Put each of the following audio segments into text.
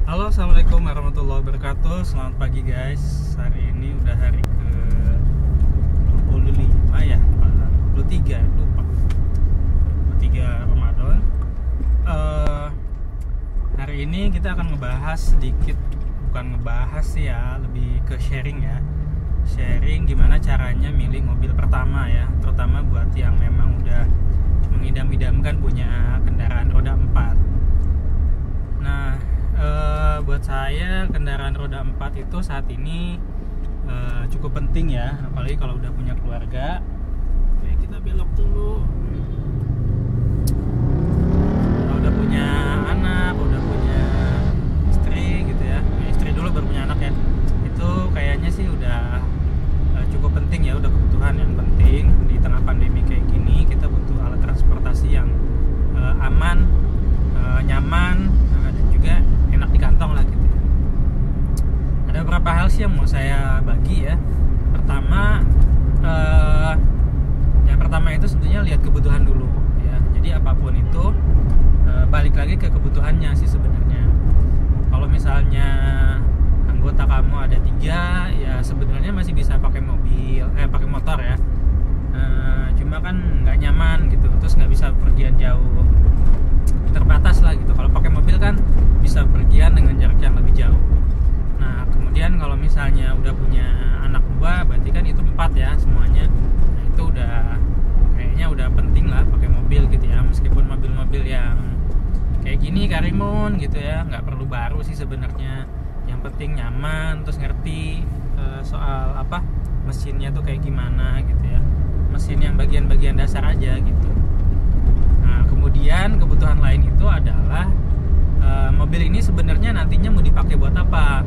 Halo, assalamualaikum warahmatullahi wabarakatuh. Selamat pagi guys. Hari ini udah hari ke 25 ya, 23 lupa. 23 Ramadan. Hari ini kita akan ngebahas sedikit, bukan ngebahas sih ya, lebih ke sharing ya. Sharing gimana caranya milih mobil pertama ya, terutama buat yang memang udah mengidam-idamkan punya kendaraan roda 4. Nah, buat saya kendaraan roda 4 itu saat ini cukup penting ya, apalagi kalau udah punya keluarga. Oke, kita belok dulu. Kalau udah punya anak, udah punya istri gitu ya, istri dulu baru punya anak ya, itu kayaknya sih udah cukup penting ya, udah kebutuhan yang penting. Di tengah pandemi kayak gini kita butuh alat transportasi yang aman, nyaman, dan juga enak di kantong lah gitu. Ada beberapa hal sih yang mau saya bagi ya. Pertama, yang pertama itu sebetulnya lihat kebutuhan dulu ya. Jadi apapun itu balik lagi ke kebutuhannya sih sebenarnya. Kalau misalnya anggota kamu ada 3, ya sebenarnya masih bisa pakai pakai motor ya. Cuma kan nggak nyaman gitu, terus nggak bisa pergian jauh, terbatas lah gitu. Kalau pakai mobil kan bisa pergian dengan jarak yang lebih jauh. Nah, kemudian kalau misalnya udah punya anak 2, berarti kan itu 4 ya semuanya. Nah, itu udah kayaknya udah penting lah pakai mobil gitu ya. Meskipun mobil-mobil yang kayak gini Karimun gitu ya, nggak perlu baru sih sebenarnya. Yang penting nyaman, terus ngerti soal mesinnya tuh kayak gimana gitu ya. Mesin yang bagian-bagian dasar aja gitu. Nah, kemudian kebutuhan lain itu adalah mobil ini sebenarnya nantinya mau dipakai buat apa?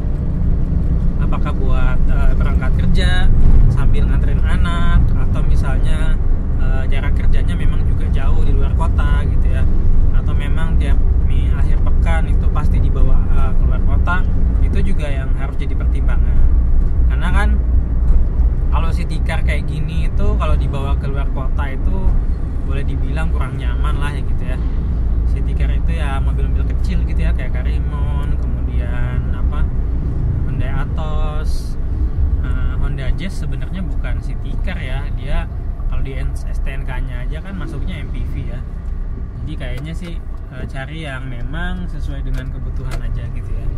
Apakah buat berangkat kerja sambil nganterin anak, atau misalnya jarak kerjanya memang juga jauh di luar kota gitu ya, atau memang tiap akhir pekan itu pasti dibawa keluar kota. Itu juga yang harus jadi pertimbangan. Karena kan kalau city car kayak gini itu kalau dibawa keluar kota itu boleh dibilang kurang nyaman lah ya gitu ya. City car itu ya mobil-mobil kecil gitu ya, kayak Karimun, kemudian Hyundai Atos, Honda Jazz sebenarnya bukan city car ya. Dia kalau di STNK-nya aja kan masuknya MPV ya. Jadi kayaknya sih cari yang memang sesuai dengan kebutuhan aja gitu ya.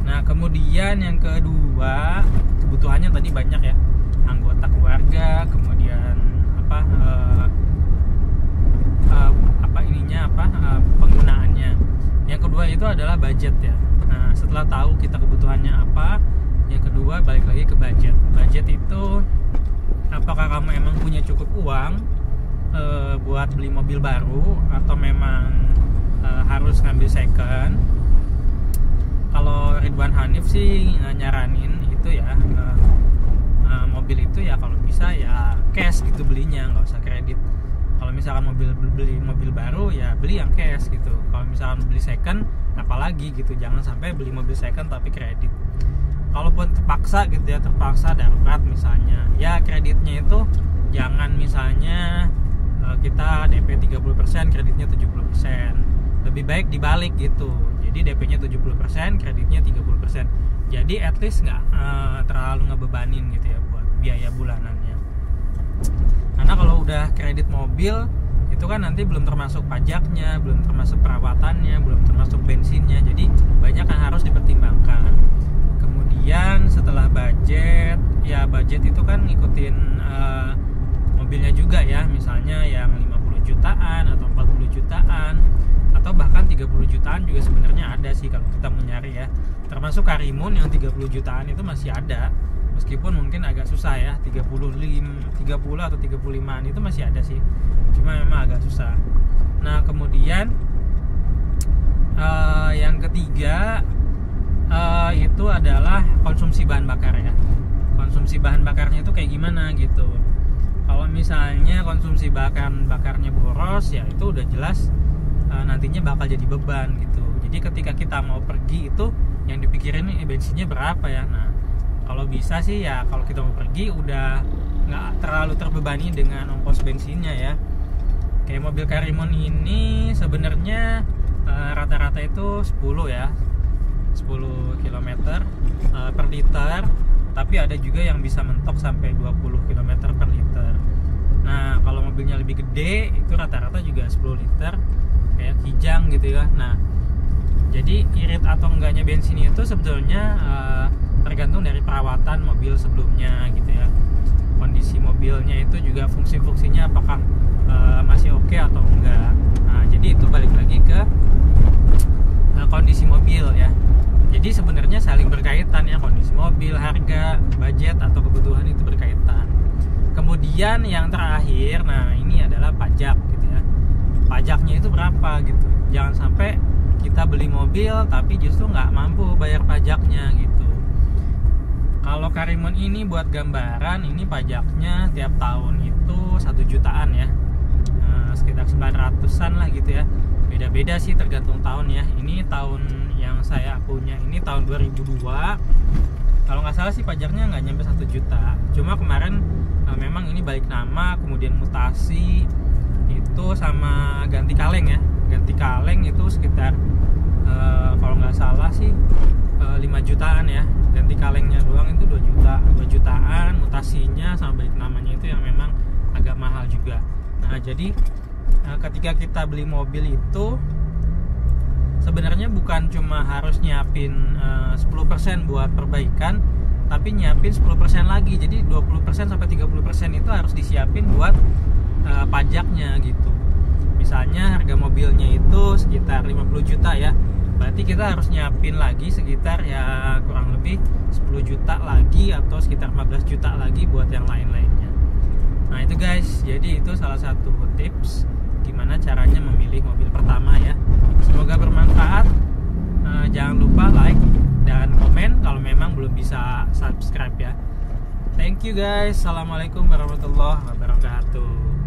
Nah, kemudian yang kedua, kebutuhannya tadi banyak ya, anggota keluarga, kemudian penggunaannya. Yang kedua itu adalah budget ya. Nah, setelah tahu kita kebutuhannya apa, yang kedua balik lagi ke budget. Budget itu apakah kamu emang punya cukup uang buat beli mobil baru, atau memang harus ngambil second. Kalau Ridwan Hanif sih nyaranin itu ya, mobil itu ya kalau bisa ya cash gitu belinya, nggak usah kredit. Kalau misalkan beli mobil baru ya beli yang cash gitu. Kalau misalkan beli second apalagi gitu, jangan sampai beli mobil second tapi kredit. Kalaupun terpaksa gitu ya, terpaksa darurat misalnya, ya kreditnya itu jangan misalnya kita DP 30%, kreditnya 70%. Lebih baik dibalik gitu. Jadi DP-nya 70%, kreditnya 30%. Jadi at least nggak terlalu ngebebanin gitu ya buat biaya bulanannya. Karena kalau udah kredit mobil itu kan nanti belum termasuk pajaknya, belum termasuk perawatannya, belum termasuk bensinnya. Jadi banyak yang harus dipertimbangkan. Kemudian setelah budget, ya budget itu kan ngikutin mobilnya juga ya. Misalnya yang 50 jutaan atau 40 jutaan atau bahkan 30 jutaan juga sebenarnya ada sih kalau kita mau nyari ya. Termasuk Karimun yang 30 jutaan itu masih ada. Meskipun mungkin agak susah ya, 30 atau 35an itu masih ada sih. Cuma memang agak susah. Nah, kemudian yang ketiga itu adalah konsumsi bahan bakar ya. Konsumsi bahan bakarnya itu kayak gimana gitu. Kalau misalnya konsumsi bakarnya boros ya itu udah jelas nantinya bakal jadi beban gitu. Jadi ketika kita mau pergi itu yang dipikirin bensinnya berapa ya. Nah, kalau bisa sih ya kalau kita mau pergi udah nggak terlalu terbebani dengan ongkos bensinnya ya. Kayak mobil Karimun ini sebenarnya rata-rata itu 10 ya, km per liter, tapi ada juga yang bisa mentok sampai 20 km per liter. Nah, kalau mobilnya lebih gede itu rata-rata juga 10 liter kayak Kijang gitu ya. Nah, jadi irit atau enggaknya bensin itu sebetulnya tergantung dari perawatan mobil sebelumnya gitu ya. Kondisi mobilnya itu juga fungsi-fungsinya apakah masih oke atau enggak. Nah, jadi itu balik lagi ke kondisi mobil ya. Jadi sebenarnya saling berkaitan ya, kondisi mobil, harga, budget atau kebutuhan itu berkaitan. Kemudian yang terakhir, nah ini adalah pajak gitu ya. Pajaknya itu berapa gitu. Jangan sampai kita beli mobil tapi justru nggak mampu bayar pajaknya gitu. Kalau Karimun ini buat gambaran, ini pajaknya tiap tahun itu 1 jutaan ya, sekitar 900-an lah gitu ya. Beda-beda sih tergantung tahun ya. Ini tahun yang saya punya ini tahun 2002. Kalau nggak salah sih pajaknya nggak nyampe 1 juta. Cuma kemarin memang ini balik nama, kemudian mutasi itu sama ganti kaleng ya. Ganti kaleng itu sekitar kalau nggak salah sih 5 jutaan ya. Ganti kalengnya doang itu 2 jutaan, mutasinya sama balik namanya itu yang memang agak mahal juga. Nah, jadi ketika kita beli mobil itu sebenarnya bukan cuma harus nyiapin 10% buat perbaikan, tapi nyiapin 10% lagi. Jadi 20% sampai 30% itu harus disiapin buat pajaknya gitu. Misalnya harga mobilnya itu sekitar 50 juta ya, berarti kita harus nyiapin lagi sekitar ya kurang lebih 10 juta lagi atau sekitar 15 juta lagi buat yang lain-lainnya. Nah itu guys, jadi itu salah satu tips gimana caranya memilih mobil pertama ya. Semoga bermanfaat. Jangan lupa like dan komen kalau memang belum bisa subscribe ya. Thank you guys. Assalamualaikum warahmatullahi wabarakatuh.